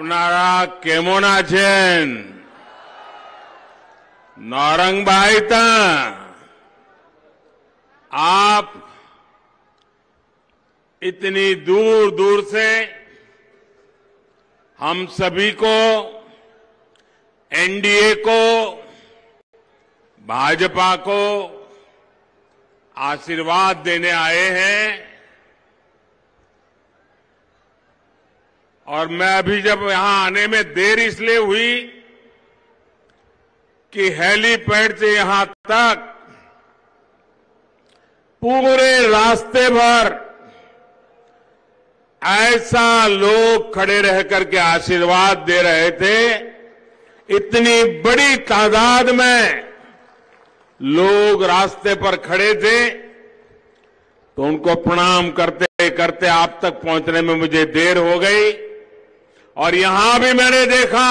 আপনারা কেমন আছেন? नौरंग भाई था आप इतनी दूर दूर से हम सभी को, एनडीए को, भाजपा को आशीर्वाद देने आए हैं। और मैं अभी जब यहां आने में देर इसलिए हुई कि हेलीपैड से यहां तक पूरे रास्ते भर ऐसा लोग खड़े रह करके आशीर्वाद दे रहे थे। इतनी बड़ी तादाद में लोग रास्ते पर खड़े थे, तो उनको प्रणाम करते करते आप तक पहुंचने में मुझे देर हो गई। और यहां भी मैंने देखा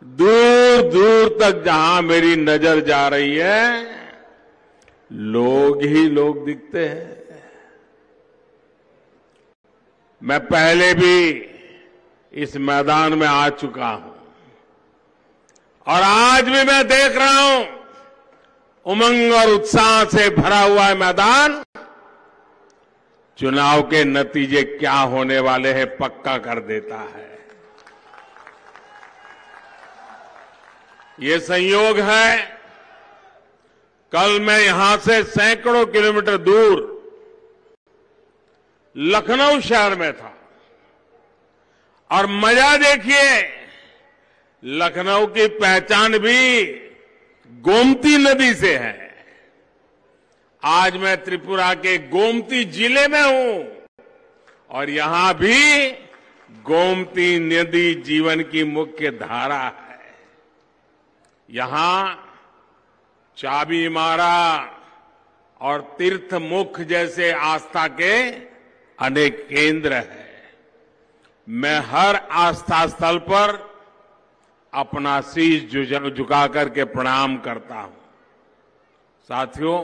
दूर दूर तक जहां मेरी नजर जा रही है, लोग ही लोग दिखते हैं। मैं पहले भी इस मैदान में आ चुका हूं और आज भी मैं देख रहा हूं उमंग और उत्साह से भरा हुआ है मैदान। चुनाव के नतीजे क्या होने वाले हैं पक्का कर देता है। ये संयोग है, कल मैं यहां से सैकड़ों किलोमीटर दूर लखनऊ शहर में था और मजा देखिए, लखनऊ की पहचान भी गोमती नदी से है। आज मैं त्रिपुरा के गोमती जिले में हूं और यहां भी गोमती नदी जीवन की मुख्य धारा है। यहां चाबी मारा और तीर्थ मुख जैसे आस्था के अनेक केंद्र हैं। मैं हर आस्था स्थल पर अपना शीश झुका करके प्रणाम करता हूं। साथियों,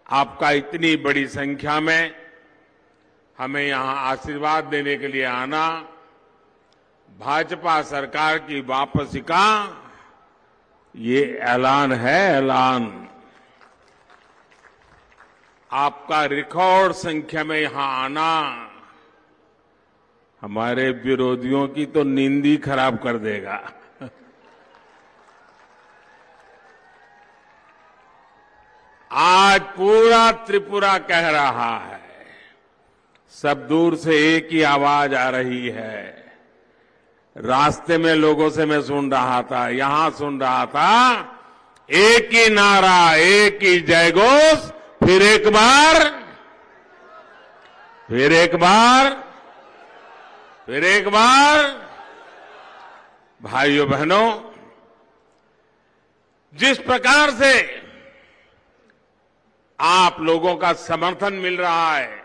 आपका इतनी बड़ी संख्या में हमें यहां आशीर्वाद देने के लिए आना भाजपा सरकार की वापसी का ये ऐलान है, ऐलान। आपका रिकॉर्ड संख्या में यहां आना हमारे विरोधियों की तो नींद ही खराब कर देगा। आज पूरा त्रिपुरा कह रहा है, सब दूर से एक ही आवाज आ रही है। रास्ते में लोगों से मैं सुन रहा था, यहां सुन रहा था, एक ही नारा, एक ही जयघोष, फिर एक बार, फिर एक बार, फिर एक बार। भाइयों बहनों, जिस प्रकार से आप लोगों का समर्थन मिल रहा है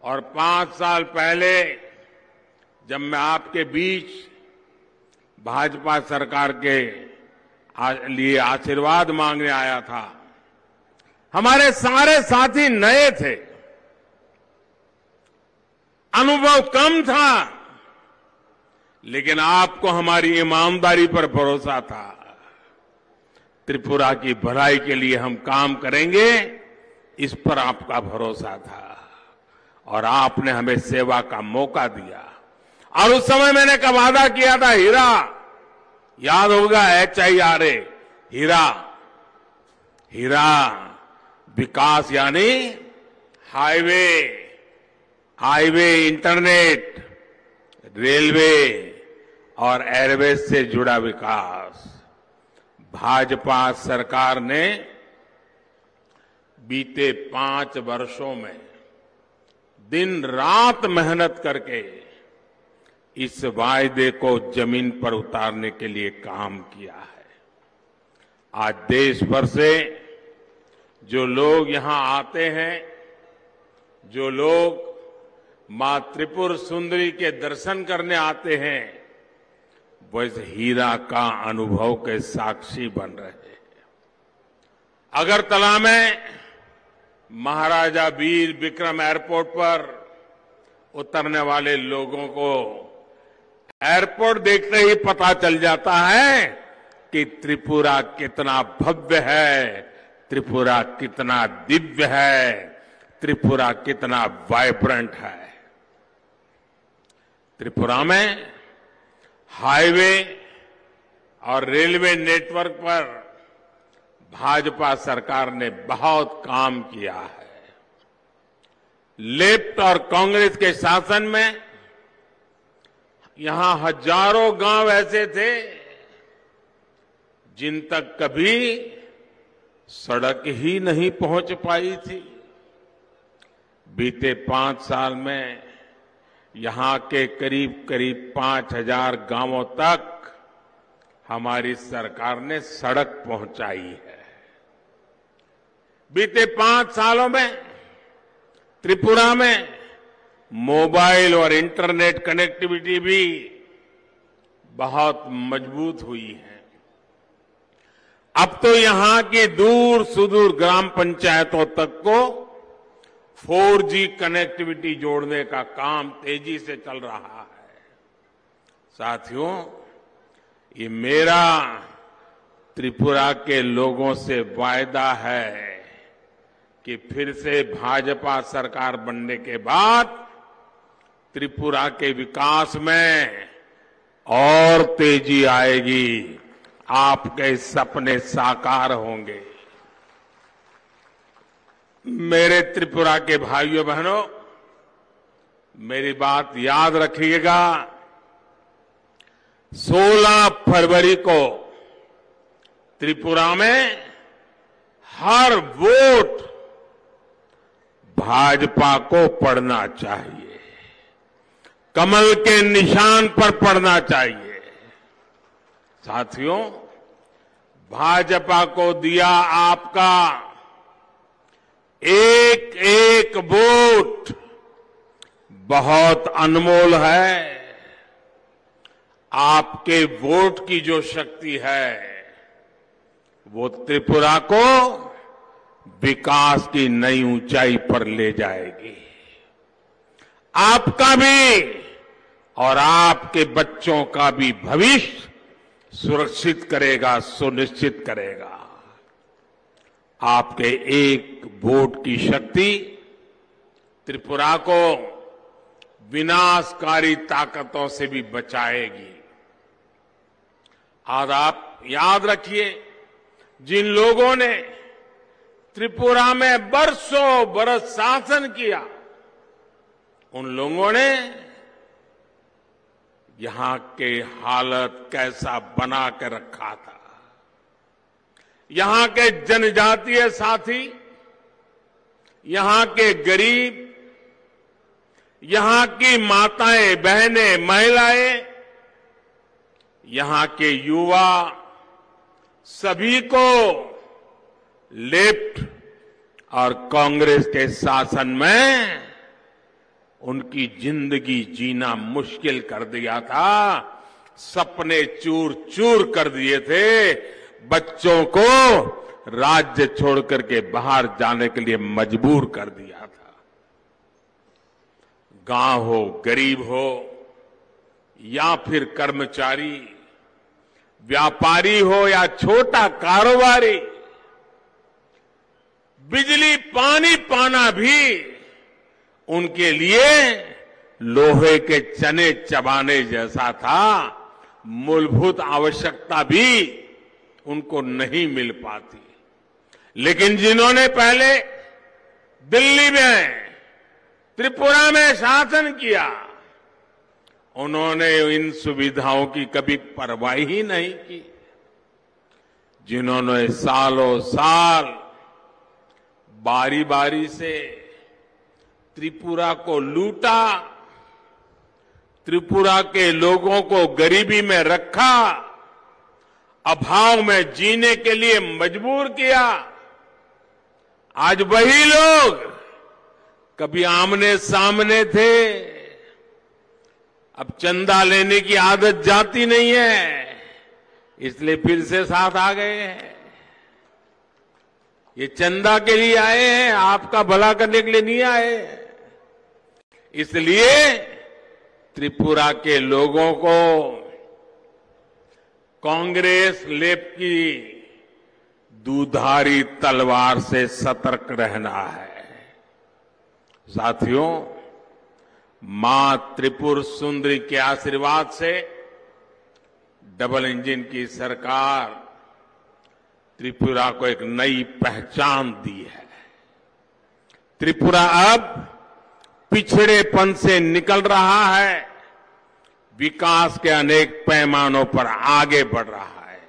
और 5 साल पहले जब मैं आपके बीच भाजपा सरकार के लिए आशीर्वाद मांगने आया था, हमारे सारे साथी नए थे, अनुभव कम था, लेकिन आपको हमारी ईमानदारी पर भरोसा था। त्रिपुरा की भलाई के लिए हम काम करेंगे, इस पर आपका भरोसा था और आपने हमें सेवा का मौका दिया। और उस समय मैंने का वादा किया था, हीरा, याद होगा, HIRA, हीरा, हीरा विकास यानी हाईवे, हाईवे, इंटरनेट, रेलवे और एयरवेज से जुड़ा विकास। भाजपा सरकार ने बीते 5 वर्षों में दिन रात मेहनत करके इस वायदे को जमीन पर उतारने के लिए काम किया है। आज देश भर से जो लोग यहां आते हैं, जो लोग मां त्रिपुर सुंदरी के दर्शन करने आते हैं, वो इस हीरा का अनुभव के साक्षी बन रहे हैं। अगरतला में महाराजा वीर विक्रम एयरपोर्ट पर उतरने वाले लोगों को एयरपोर्ट देखते ही पता चल जाता है कि त्रिपुरा कितना भव्य है, त्रिपुरा कितना दिव्य है, त्रिपुरा कितना वाइब्रेंट है। त्रिपुरा में हाईवे और रेलवे नेटवर्क पर भाजपा सरकार ने बहुत काम किया है। लेफ्ट और कांग्रेस के शासन में यहां हजारों गांव ऐसे थे जिन तक कभी सड़क ही नहीं पहुंच पाई थी। बीते 5 साल में यहां के करीब करीब 5000 गांवों तक हमारी सरकार ने सड़क पहुंचाई है। बीते 5 सालों में त्रिपुरा में मोबाइल और इंटरनेट कनेक्टिविटी भी बहुत मजबूत हुई है। अब तो यहां की दूर सुदूर ग्राम पंचायतों तक को 4G कनेक्टिविटी जोड़ने का काम तेजी से चल रहा है। साथियों, ये मेरा त्रिपुरा के लोगों से वायदा है कि फिर से भाजपा सरकार बनने के बाद त्रिपुरा के विकास में और तेजी आएगी, आपके सपने साकार होंगे। मेरे त्रिपुरा के भाइयों बहनों, मेरी बात याद रखिएगा। 16 फरवरी को त्रिपुरा में हर वोट भाजपा को पड़ना चाहिए, कमल के निशान पर पड़ना चाहिए। साथियों, भाजपा को दिया आपका एक एक वोट बहुत अनमोल है। आपके वोट की जो शक्ति है वो त्रिपुरा को विकास की नई ऊंचाई पर ले जाएगी। आपका भी और आपके बच्चों का भी भविष्य सुरक्षित करेगा, सुनिश्चित करेगा। आपके एक वोट की शक्ति त्रिपुरा को विनाशकारी ताकतों से भी बचाएगी। आज आप याद रखिए, जिन लोगों ने त्रिपुरा में बरसों बरस शासन किया, उन लोगों ने यहां के हालत कैसा बना के रखा था। यहां के जनजातीय साथी, यहां के गरीब, यहां की माताएं, बहनें, महिलाएं, यहां के युवा, सभी को लेफ्ट और कांग्रेस के शासन में उनकी जिंदगी जीना मुश्किल कर दिया था। सपने चूर चूर कर दिए थे। बच्चों को राज्य छोड़कर के बाहर जाने के लिए मजबूर कर दिया था। गांव हो, गरीब हो या फिर कर्मचारी, व्यापारी हो या छोटा कारोबारी, बिजली पानी पाना भी उनके लिए लोहे के चने चबाने जैसा था। मूलभूत आवश्यकता भी उनको नहीं मिल पाती। लेकिन जिन्होंने पहले दिल्ली में, त्रिपुरा में शासन किया, उन्होंने इन सुविधाओं की कभी परवाह ही नहीं की। जिन्होंने सालों साल बारी बारी से त्रिपुरा को लूटा, त्रिपुरा के लोगों को गरीबी में रखा, अभाव में जीने के लिए मजबूर किया, आज वही लोग कभी आमने सामने थे, अब चंदा लेने की आदत जाती नहीं है, इसलिए फिर से साथ आ गए हैं। ये चंदा के लिए आए हैं, आपका भला करने के लिए नहीं आए। इसलिए त्रिपुरा के लोगों को कांग्रेस लेप की दुधारी तलवार से सतर्क रहना है। साथियों, मां त्रिपुर सुंदरी के आशीर्वाद से डबल इंजन की सरकार त्रिपुरा को एक नई पहचान दी है। त्रिपुरा अब पिछड़ेपन से निकल रहा है, विकास के अनेक पैमानों पर आगे बढ़ रहा है।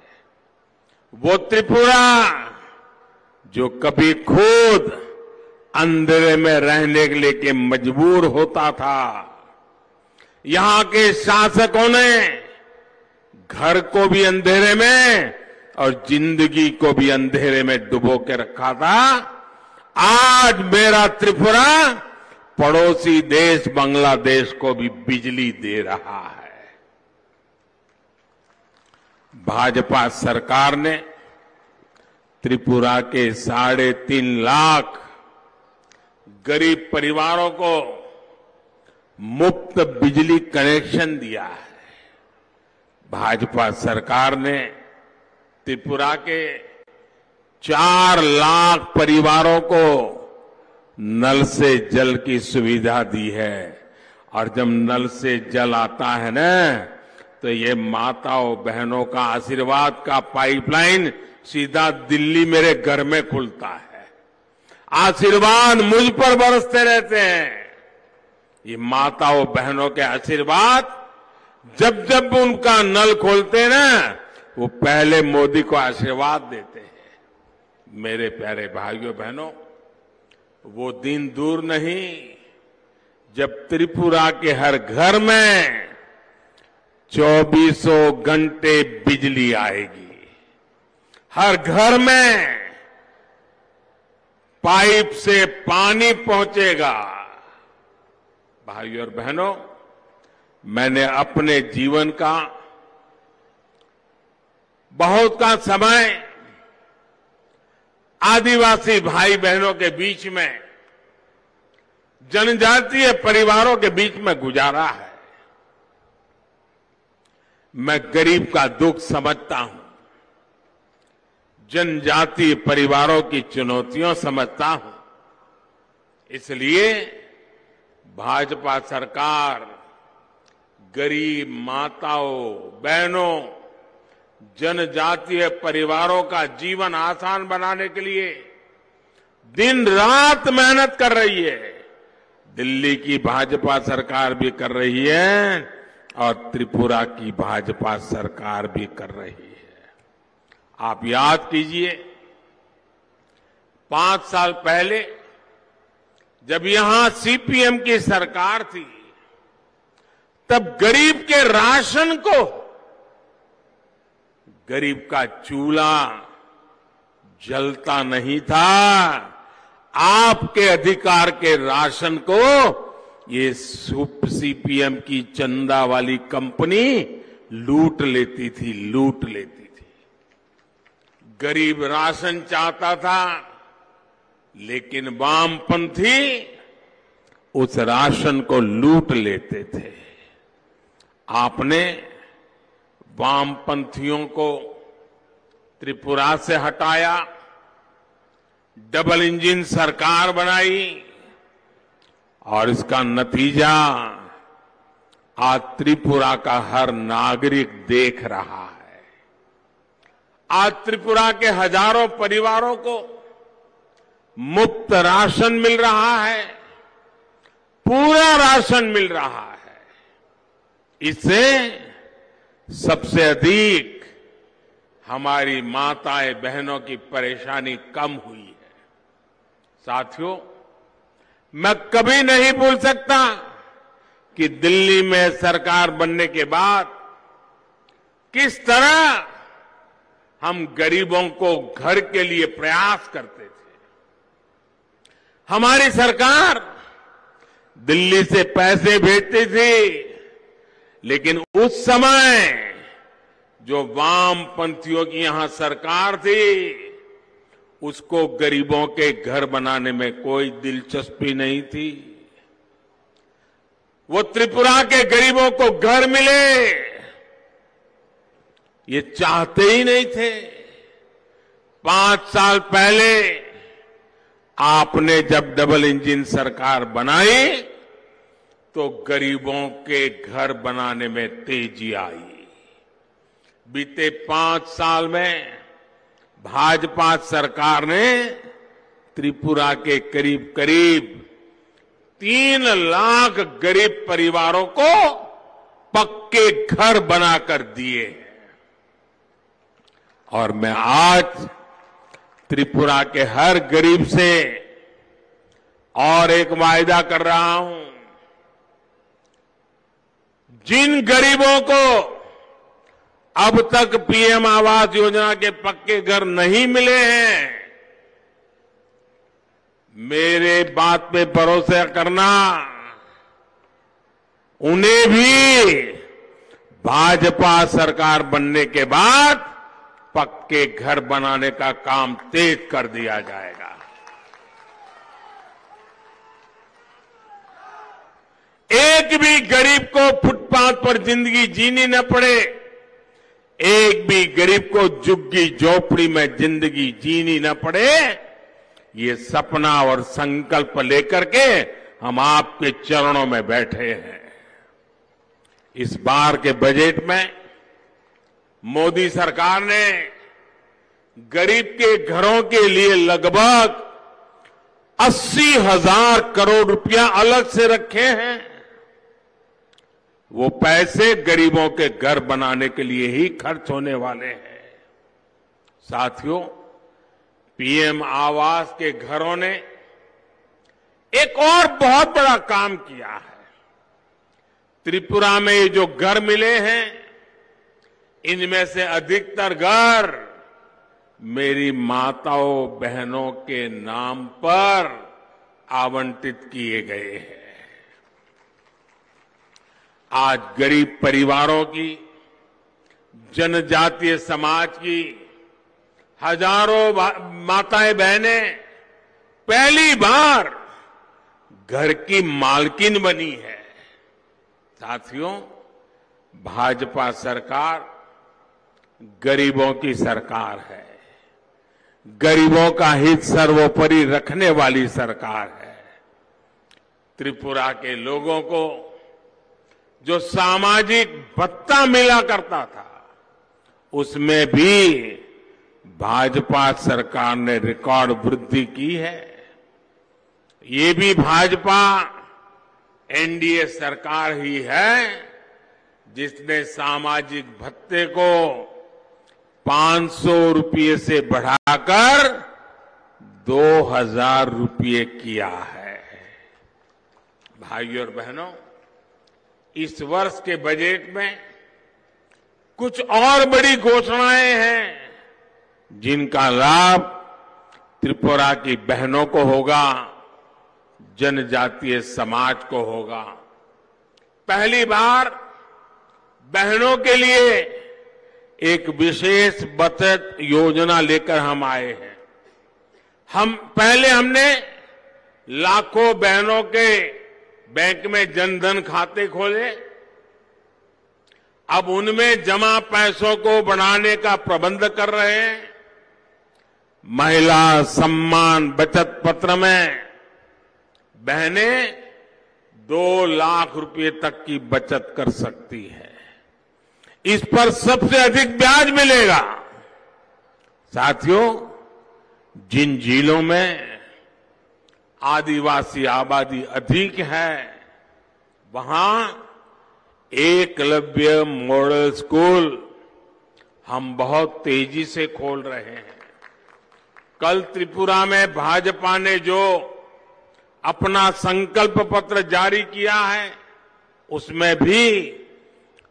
वो त्रिपुरा जो कभी खुद अंधेरे में रहने के लिए मजबूर होता था, यहां के शासकों ने घर को भी अंधेरे में और जिंदगी को भी अंधेरे में डुबो के रखा था, आज मेरा त्रिपुरा पड़ोसी देश बांग्लादेश को भी बिजली दे रहा है। भाजपा सरकार ने त्रिपुरा के 3.5 लाख गरीब परिवारों को मुफ्त बिजली कनेक्शन दिया है। भाजपा सरकार ने त्रिपुरा के 4 लाख परिवारों को नल से जल की सुविधा दी है। और जब नल से जल आता है ना, तो ये माताओं बहनों का आशीर्वाद का पाइपलाइन सीधा दिल्ली मेरे घर में खुलता है। आशीर्वाद मुझ पर बरसते रहते हैं। ये माताओं बहनों के आशीर्वाद जब जब उनका नल खोलते हैं ना, वो पहले मोदी को आशीर्वाद देते हैं। मेरे प्यारे भाइयों बहनों, वो दिन दूर नहीं जब त्रिपुरा के हर घर में 24 घंटे बिजली आएगी। हर घर में पाइप से पानी पहुंचेगा। भाइयों और बहनों, मैंने अपने जीवन का बहुत का समय आदिवासी भाई बहनों के बीच में, जनजातीय परिवारों के बीच में गुजारा है। मैं गरीब का दुख समझता हूं, जनजातीय परिवारों की चुनौतियां समझता हूं। इसलिए भाजपा सरकार गरीब माताओं बहनों, जनजातीय परिवारों का जीवन आसान बनाने के लिए दिन रात मेहनत कर रही है। दिल्ली की भाजपा सरकार भी कर रही है और त्रिपुरा की भाजपा सरकार भी कर रही है। आप याद कीजिए, 5 साल पहले जब यहां सीपीएम की सरकार थी, तब गरीब के राशन को, गरीब का चूल्हा जलता नहीं था। आपके अधिकार के राशन को ये सीपीएम की चंदा वाली कंपनी लूट लेती थी। गरीब राशन चाहता था, लेकिन वामपंथी उस राशन को लूट लेते थे। आपने वामपंथियों को त्रिपुरा से हटाया, डबल इंजन सरकार बनाई और इसका नतीजा आज त्रिपुरा का हर नागरिक देख रहा है। आज त्रिपुरा के हजारों परिवारों को मुफ्त राशन मिल रहा है, पूरा राशन मिल रहा है। इससे सबसे अधिक हमारी माताएं बहनों की परेशानी कम हुई है। साथियों, मैं कभी नहीं भूल सकता कि दिल्ली में सरकार बनने के बाद किस तरह हम गरीबों को घर के लिए प्रयास करते थे। हमारी सरकार दिल्ली से पैसे भेजती थी, लेकिन उस समय जो वामपंथियों की यहां सरकार थी, उसको गरीबों के घर बनाने में कोई दिलचस्पी नहीं थी। वो त्रिपुरा के गरीबों को घर मिले, ये चाहते ही नहीं थे। 5 साल पहले आपने जब डबल इंजन सरकार बनाई तो गरीबों के घर बनाने में तेजी आई। बीते 5 साल में भाजपा सरकार ने त्रिपुरा के करीब करीब 3 लाख गरीब परिवारों को पक्के घर बनाकर दिए हैं। और मैं आज त्रिपुरा के हर गरीब से और एक वायदा कर रहा हूं, जिन गरीबों को अब तक पीएम आवास योजना के पक्के घर नहीं मिले हैं, मेरे बात पे भरोसा करना, उन्हें भी भाजपा सरकार बनने के बाद पक्के घर बनाने का काम तेज कर दिया जाएगा। एक भी गरीब को फुटपाथ पर जिंदगी जीनी न पड़े, एक भी गरीब को झुग्गी झोपड़ी में जिंदगी जीनी न पड़े, ये सपना और संकल्प लेकर के हम आपके चरणों में बैठे हैं। इस बार के बजट में मोदी सरकार ने गरीब के घरों के लिए लगभग 80,000 करोड़ रुपया अलग से रखे हैं। वो पैसे गरीबों के घर बनाने के लिए ही खर्च होने वाले हैं। साथियों, पीएम आवास के घरों ने एक और बहुत बड़ा काम किया है। त्रिपुरा में ये जो घर मिले हैं, इनमें से अधिकतर घर मेरी माताओं बहनों के नाम पर आवंटित किए गए हैं। आज गरीब परिवारों की, जनजातीय समाज की हजारों माताएं बहनें पहली बार घर की मालकिन बनी है। साथियों, भाजपा सरकार गरीबों की सरकार है, गरीबों का हित सर्वोपरि रखने वाली सरकार है। त्रिपुरा के लोगों को जो सामाजिक भत्ता मिला करता था, उसमें भी भाजपा सरकार ने रिकॉर्ड वृद्धि की है। ये भी भाजपा एनडीए सरकार ही है जिसने सामाजिक भत्ते को 500 रुपये से बढ़ाकर 2,000 रुपये किया है। भाइयों और बहनों, इस वर्ष के बजट में कुछ और बड़ी घोषणाएं हैं जिनका लाभ त्रिपुरा की बहनों को होगा, जनजातीय समाज को होगा। पहली बार बहनों के लिए एक विशेष बचत योजना लेकर हम आए हैं। हमने लाखों बहनों के बैंक में जनधन खाते खोले, अब उनमें जमा पैसों को बढ़ाने का प्रबंध कर रहे हैं। महिला सम्मान बचत पत्र में बहनें 2 लाख रुपए तक की बचत कर सकती है। इस पर सबसे अधिक ब्याज मिलेगा। साथियों, जिन जिलों में आदिवासी आबादी अधिक है, वहां एकलव्य मॉडल स्कूल हम बहुत तेजी से खोल रहे हैं। कल त्रिपुरा में भाजपा ने जो अपना संकल्प पत्र जारी किया है, उसमें भी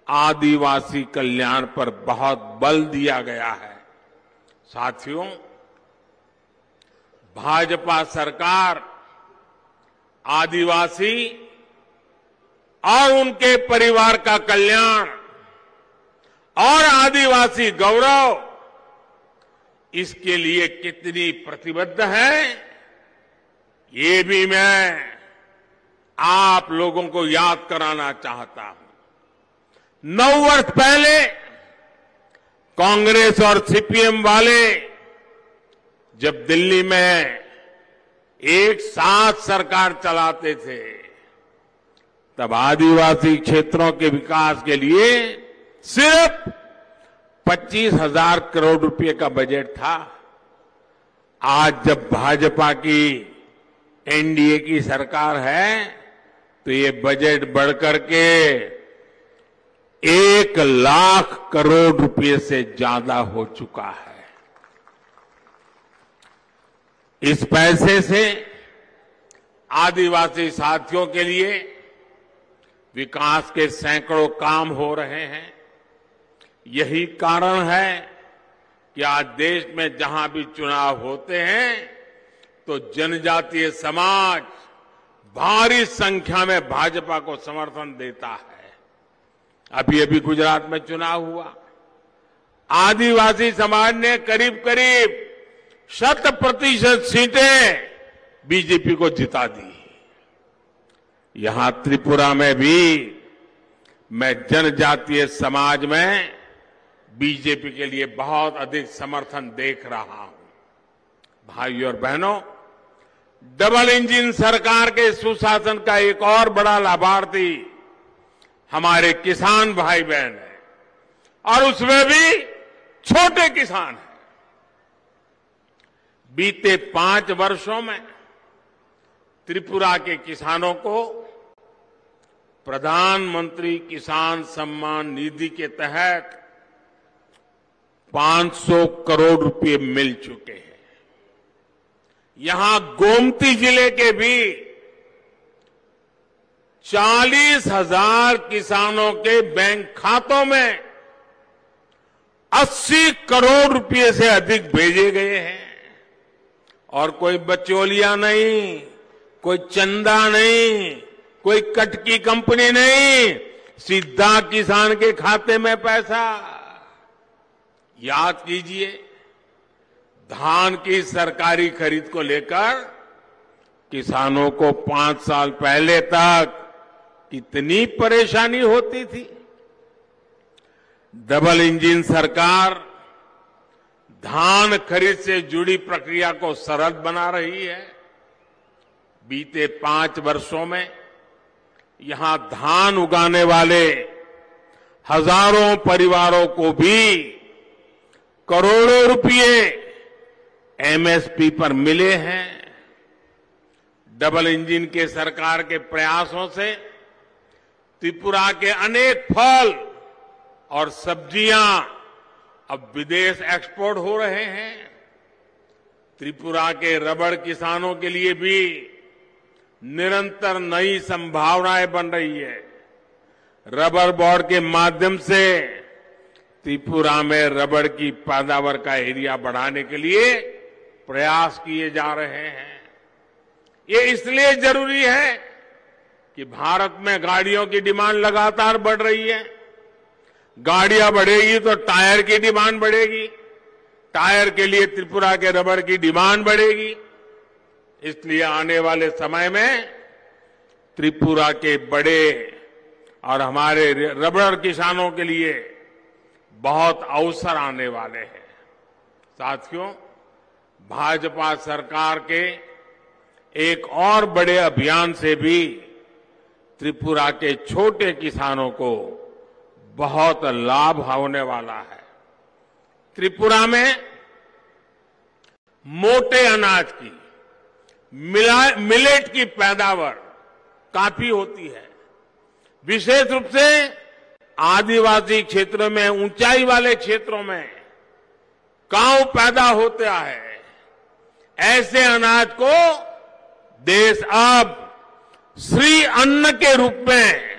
आदिवासी कल्याण पर बहुत बल दिया गया है। साथियों, भाजपा सरकार आदिवासी और उनके परिवार का कल्याण और आदिवासी गौरव, इसके लिए कितनी प्रतिबद्ध है, ये भी मैं आप लोगों को याद कराना चाहता हूं। 9 वर्ष पहले कांग्रेस और सीपीएम वाले जब दिल्ली में एक साथ सरकार चलाते थे, तब आदिवासी क्षेत्रों के विकास के लिए सिर्फ 25,000 करोड़ रुपए का बजट था। आज जब भाजपा की एनडीए की सरकार है तो ये बजट बढ़कर के 1 लाख करोड़ रुपए से ज्यादा हो चुका है। इस पैसे से आदिवासी साथियों के लिए विकास के सैकड़ों काम हो रहे हैं। यही कारण है कि आज देश में जहां भी चुनाव होते हैं तो जनजातीय समाज भारी संख्या में भाजपा को समर्थन देता है। अभी गुजरात में चुनाव हुआ, आदिवासी समाज ने करीब करीब 100% सीटें बीजेपी को जिता दी। यहां त्रिपुरा में भी मैं जनजातीय समाज में बीजेपी के लिए बहुत अधिक समर्थन देख रहा हूं। भाइयों और बहनों, डबल इंजन सरकार के सुशासन का एक और बड़ा लाभार्थी हमारे किसान भाई बहन है, और उसमें भी छोटे किसान हैं। बीते 5 वर्षों में त्रिपुरा के किसानों को प्रधानमंत्री किसान सम्मान निधि के तहत 500 करोड़ रुपए मिल चुके हैं। यहां गोमती जिले के भी 40,000 किसानों के बैंक खातों में 80 करोड़ रुपए से अधिक भेजे गए हैं। और कोई बचौलिया नहीं, कोई चंदा नहीं, कोई कट की कंपनी नहीं, सीधा किसान के खाते में पैसा। याद कीजिए, धान की सरकारी खरीद को लेकर किसानों को 5 साल पहले तक कितनी परेशानी होती थी। डबल इंजन सरकार धान खरीद से जुड़ी प्रक्रिया को सरल बना रही है। बीते 5 वर्षों में यहां धान उगाने वाले हजारों परिवारों को भी करोड़ों रुपए एमएसपी पर मिले हैं। डबल इंजन के सरकार के प्रयासों से त्रिपुरा के अनेक फल और सब्जियां अब विदेश एक्सपोर्ट हो रहे हैं। त्रिपुरा के रबड़ किसानों के लिए भी निरंतर नई संभावनाएं बन रही है। रबर बोर्ड के माध्यम से त्रिपुरा में रबड़ की पैदावार का एरिया बढ़ाने के लिए प्रयास किए जा रहे हैं। ये इसलिए जरूरी है कि भारत में गाड़ियों की डिमांड लगातार बढ़ रही है। गाड़ियां बढ़ेगी तो टायर की डिमांड बढ़ेगी, टायर के लिए त्रिपुरा के रबड़ की डिमांड बढ़ेगी। इसलिए आने वाले समय में त्रिपुरा के बड़े और हमारे रबड़ किसानों के लिए बहुत अवसर आने वाले हैं। साथियों, भाजपा सरकार के एक और बड़े अभियान से भी त्रिपुरा के छोटे किसानों को बहुत लाभ होने वाला है। त्रिपुरा में मोटे अनाज की, मिलेट की पैदावार काफी होती है। विशेष रूप से आदिवासी क्षेत्रों में, ऊंचाई वाले क्षेत्रों में कांव पैदा होता है। ऐसे अनाज को देश अब श्री अन्न के रूप में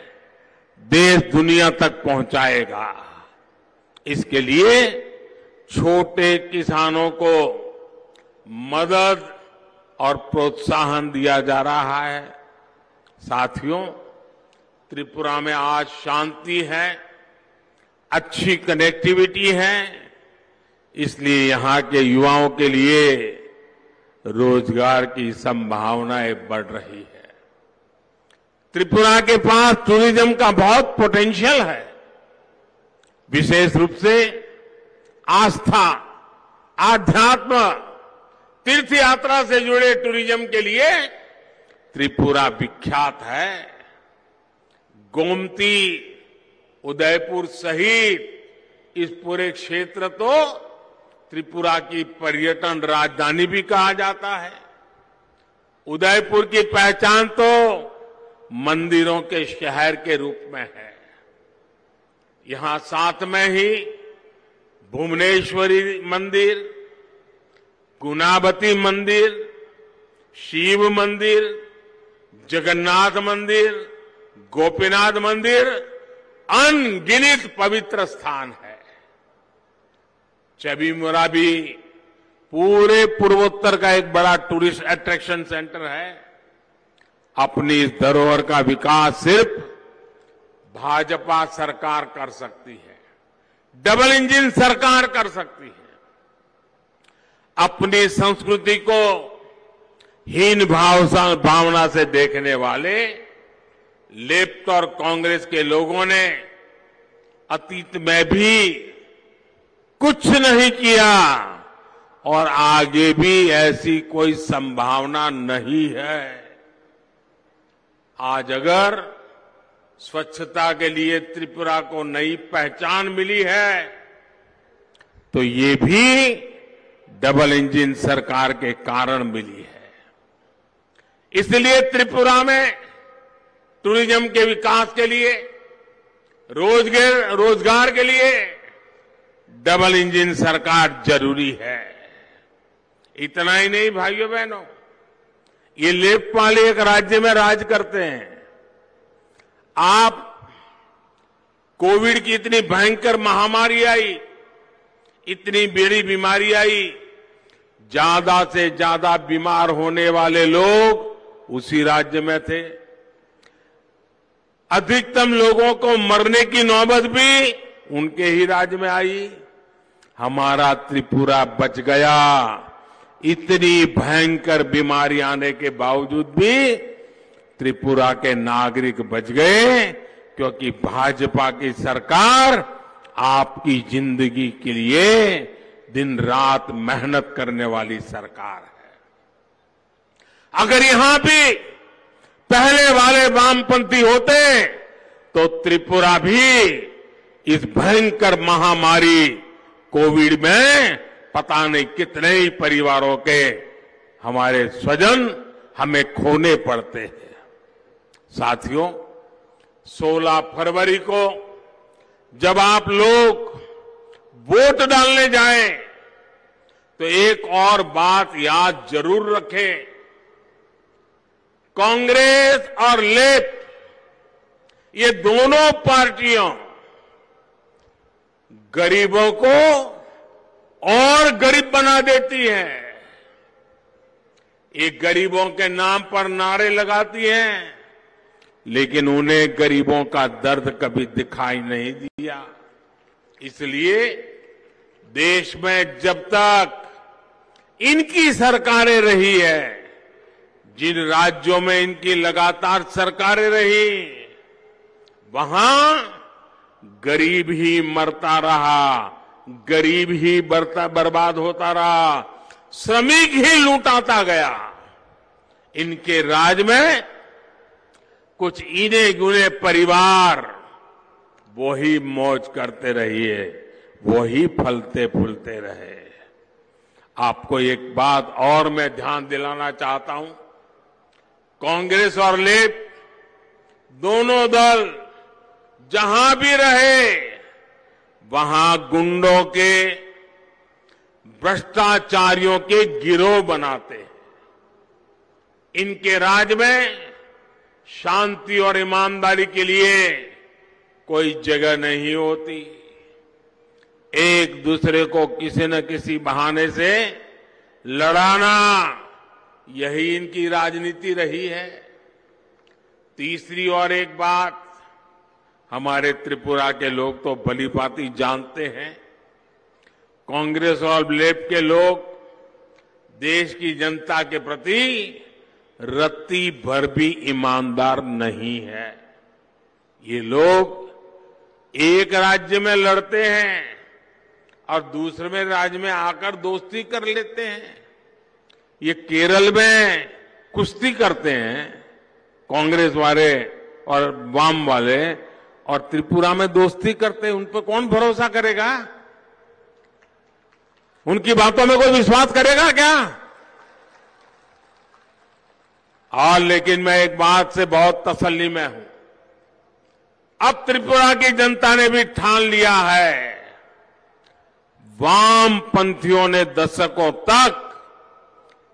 देश दुनिया तक पहुंचाएगा। इसके लिए छोटे किसानों को मदद और प्रोत्साहन दिया जा रहा है। साथियों, त्रिपुरा में आज शांति है, अच्छी कनेक्टिविटी है, इसलिए यहां के युवाओं के लिए रोजगार की संभावनाएं बढ़ रही है। त्रिपुरा के पास टूरिज्म का बहुत पोटेंशियल है। विशेष रूप से आस्था, आध्यात्म, तीर्थ यात्रा से जुड़े टूरिज्म के लिए त्रिपुरा विख्यात है। गोमती, उदयपुर सहित इस पूरे क्षेत्र तो त्रिपुरा की पर्यटन राजधानी भी कहा जाता है। उदयपुर की पहचान तो मंदिरों के शहर के रूप में है। यहां साथ में ही भुवनेश्वरी मंदिर, गुनावती मंदिर, शिव मंदिर, जगन्नाथ मंदिर, गोपीनाथ मंदिर, अनगिनत पवित्र स्थान है। चबीमुरा भी पूरे पूर्वोत्तर का एक बड़ा टूरिस्ट अट्रैक्शन सेंटर है। अपनी इस धरोहर का विकास सिर्फ भाजपा सरकार कर सकती है, डबल इंजन सरकार कर सकती है। अपनी संस्कृति को हीन भावना से देखने वाले लेफ्ट और कांग्रेस के लोगों ने अतीत में भी कुछ नहीं किया और आगे भी ऐसी कोई संभावना नहीं है। आज अगर स्वच्छता के लिए त्रिपुरा को नई पहचान मिली है तो ये भी डबल इंजन सरकार के कारण मिली है। इसलिए त्रिपुरा में टूरिज्म के विकास के लिए, रोजगार के लिए डबल इंजन सरकार जरूरी है। इतना ही नहीं भाइयों बहनों, ये लेफ्ट वाले एक राज्य में राज करते हैं। आप कोविड की इतनी भयंकर महामारी आई, इतनी बड़ी बीमारी आई, ज्यादा से ज्यादा बीमार होने वाले लोग उसी राज्य में थे। अधिकतम लोगों को मरने की नौबत भी उनके ही राज्य में आई। हमारा त्रिपुरा बच गया। इतनी भयंकर बीमारी आने के बावजूद भी त्रिपुरा के नागरिक बच गए, क्योंकि भाजपा की सरकार आपकी जिंदगी के लिए दिन रात मेहनत करने वाली सरकार है। अगर यहां भी पहले वाले वामपंथी होते तो त्रिपुरा भी इस भयंकर महामारी कोविड में पता नहीं कितने ही परिवारों के हमारे स्वजन हमें खोने पड़ते हैं। साथियों, 16 फरवरी को जब आप लोग वोट डालने जाएं तो एक और बात याद जरूर रखें। कांग्रेस और लेफ्ट ये दोनों पार्टियां गरीबों को और गरीब बना देती हैं। ये गरीबों के नाम पर नारे लगाती हैं, लेकिन उन्हें गरीबों का दर्द कभी दिखाई नहीं दिया। इसलिए देश में जब तक इनकी सरकारें रही है, जिन राज्यों में इनकी लगातार सरकारें रही, वहां गरीब ही मरता रहा, गरीब ही बर्बाद होता रहा, श्रमिक ही लूटाता गया। इनके राज में कुछ इने गुने परिवार वो ही मौज करते रहिए, वो ही फलते फूलते रहे। आपको एक बात और मैं ध्यान दिलाना चाहता हूं। कांग्रेस और लेफ्ट दोनों दल जहां भी रहे वहां गुंडों के, भ्रष्टाचारियों के गिरोह बनाते हैं। इनके राज में शांति और ईमानदारी के लिए कोई जगह नहीं होती। एक दूसरे को किसी न किसी बहाने से लड़ाना, यही इनकी राजनीति रही है। तीसरी और एक बात हमारे त्रिपुरा के लोग तो भलीभांति जानते हैं। कांग्रेस और लेफ्ट के लोग देश की जनता के प्रति रत्ती भर भी ईमानदार नहीं है। ये लोग एक राज्य में लड़ते हैं और दूसरे में राज्य में आकर दोस्ती कर लेते हैं। ये केरल में कुश्ती करते हैं कांग्रेस वाले और वाम वाले, और त्रिपुरा में दोस्ती करते हैं। उन पर कौन भरोसा करेगा? उनकी बातों में कोई विश्वास करेगा क्या? और लेकिन मैं एक बात से बहुत तसल्ली में हूं, अब त्रिपुरा की जनता ने भी ठान लिया है। वामपंथियों ने दशकों तक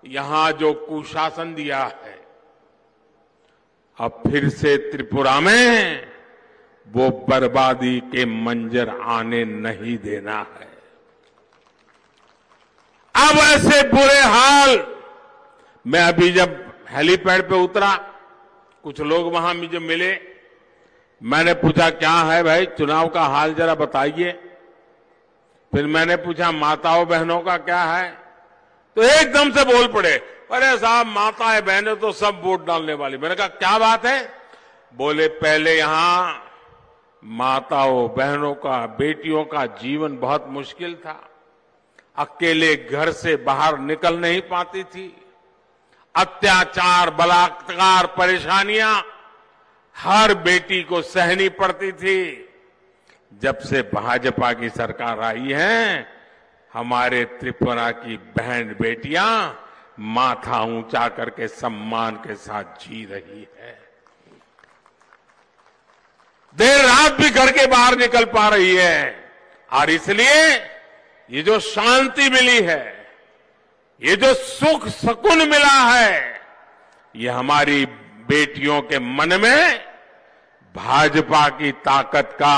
यहां जो कुशासन दिया है, अब फिर से त्रिपुरा में वो बर्बादी के मंजर आने नहीं देना है। अब ऐसे बुरे हाल, मैं अभी जब हेलीपैड पे उतरा, कुछ लोग वहां मुझे मिले, मैंने पूछा क्या है भाई चुनाव का हाल जरा बताइए। फिर मैंने पूछा माताओं बहनों का क्या है, तो एकदम से बोल पड़े, अरे साहब माताएं बहनें तो सब वोट डालने वाली। मैंने कहा क्या बात है? बोले पहले यहां माताओं बहनों का, बेटियों का जीवन बहुत मुश्किल था, अकेले घर से बाहर निकल नहीं पाती थी, अत्याचार बलात्कार परेशानियां हर बेटी को सहनी पड़ती थी। जब से भाजपा की सरकार आई है, हमारे त्रिपुरा की बहन बेटियां माथा ऊंचा करके सम्मान के साथ जी रही है, देर रात भी घर के बाहर निकल पा रही है। और इसलिए ये जो शांति मिली है, ये जो सुख सुकून मिला है, ये हमारी बेटियों के मन में भाजपा की ताकत का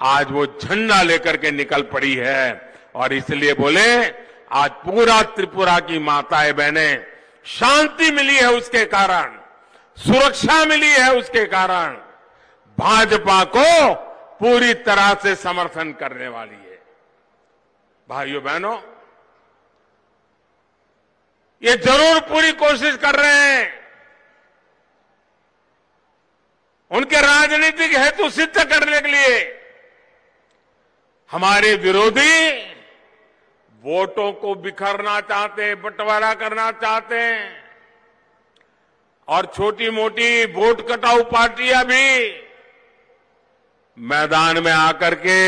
आज वो झंडा लेकर के निकल पड़ी है। और इसलिए बोले आज पूरा त्रिपुरा की माताएं बहनें, शांति मिली है उसके कारण, सुरक्षा मिली है उसके कारण, भाजपा को पूरी तरह से समर्थन करने वाली है। भाइयों बहनों, ये जरूर पूरी कोशिश कर रहे हैं उनके राजनीतिक हेतु सिद्ध करने के लिए। हमारे विरोधी वोटों को बिखरना चाहते हैं, बंटवारा करना चाहते हैं, और छोटी मोटी वोट कटाऊ पार्टियां भी मैदान में आकर के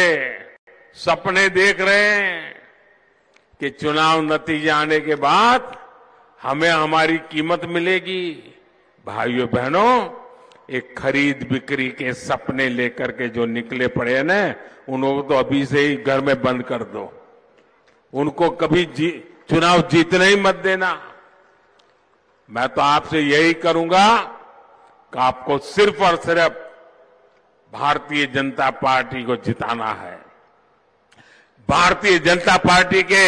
सपने देख रहे हैं कि चुनाव नतीजे आने के बाद हमें हमारी कीमत मिलेगी। भाइयों बहनों, एक खरीद बिक्री के सपने लेकर के जो निकले पड़े हैं ना, उनको तो अभी से ही घर में बंद कर दो। उनको कभी चुनाव जीतने ही मत देना। मैं तो आपसे यही करूंगा कि आपको सिर्फ और सिर्फ भारतीय जनता पार्टी को जिताना है। भारतीय जनता पार्टी के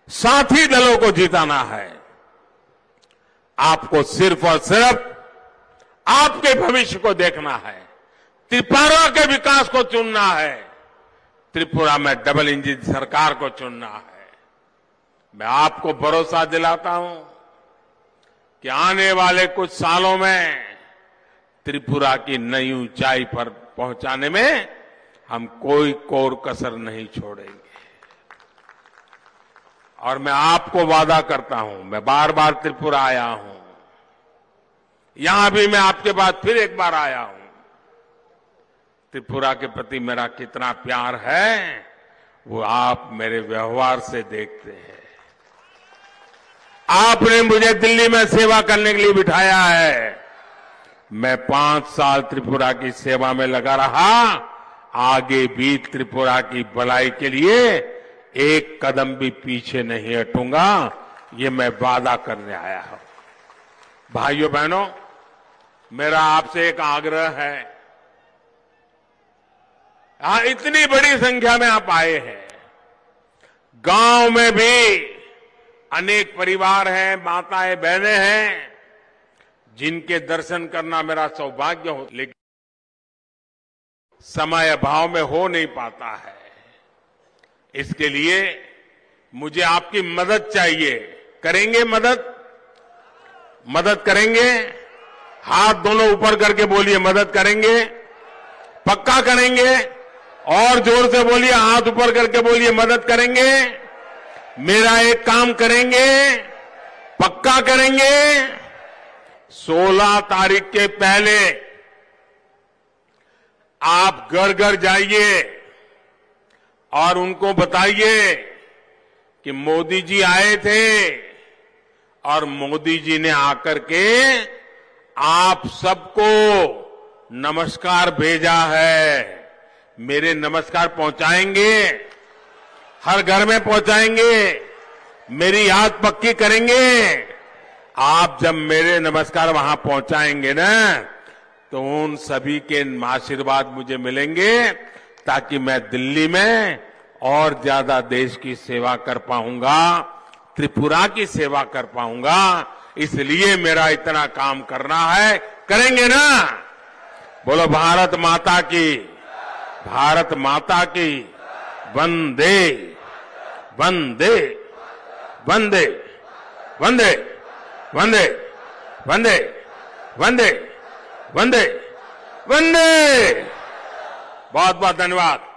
साथी दलों को जिताना है। आपको सिर्फ और सिर्फ आपके भविष्य को देखना है, त्रिपुरा के विकास को चुनना है, त्रिपुरा में डबल इंजन सरकार को चुनना है। मैं आपको भरोसा दिलाता हूं कि आने वाले कुछ सालों में त्रिपुरा की नई ऊंचाई पर पहुंचाने में हम कोई कोर कसर नहीं छोड़ेंगे। और मैं आपको वादा करता हूं, मैं बार बार त्रिपुरा आया हूं, यहां भी मैं आपके पास फिर एक बार आया हूं। त्रिपुरा के प्रति मेरा कितना प्यार है वो आप मेरे व्यवहार से देखते हैं। आपने मुझे दिल्ली में सेवा करने के लिए बिठाया है, मैं 5 साल त्रिपुरा की सेवा में लगा रहा, आगे भी त्रिपुरा की भलाई के लिए एक कदम भी पीछे नहीं हटूंगा, ये मैं वादा करने आया हूं। भाइयों बहनों, मेरा आपसे एक आग्रह है, यहां इतनी बड़ी संख्या में आप आए हैं, गांव में भी अनेक परिवार हैं, माताएं बहनें हैं जिनके दर्शन करना मेरा सौभाग्य हो, लेकिन समय अभाव में हो नहीं पाता है। इसके लिए मुझे आपकी मदद चाहिए। करेंगे मदद? मदद करेंगे? हाथ दोनों ऊपर करके बोलिए, मदद करेंगे? पक्का करेंगे? और जोर से बोलिए, हाथ ऊपर करके बोलिए, मदद करेंगे? मेरा एक काम करेंगे? पक्का करेंगे? 16 तारीख के पहले आप घर घर जाइए और उनको बताइए कि मोदी जी आए थे और मोदी जी ने आकर के आप सबको नमस्कार भेजा है। मेरे नमस्कार पहुंचाएंगे? हर घर में पहुंचाएंगे? मेरी याद पक्की करेंगे? आप जब मेरे नमस्कार वहां पहुंचाएंगे ना, तो उन सभी के आशीर्वाद मुझे मिलेंगे, ताकि मैं दिल्ली में और ज्यादा देश की सेवा कर पाऊंगा, त्रिपुरा की सेवा कर पाऊंगा। इसलिए मेरा इतना काम करना है। करेंगे ना? बोलो भारत माता की, भारत माता की। वंदे वंदे वंदे वंदे वंदे वंदे वंदे वंदे वंदे। बहुत बहुत धन्यवाद।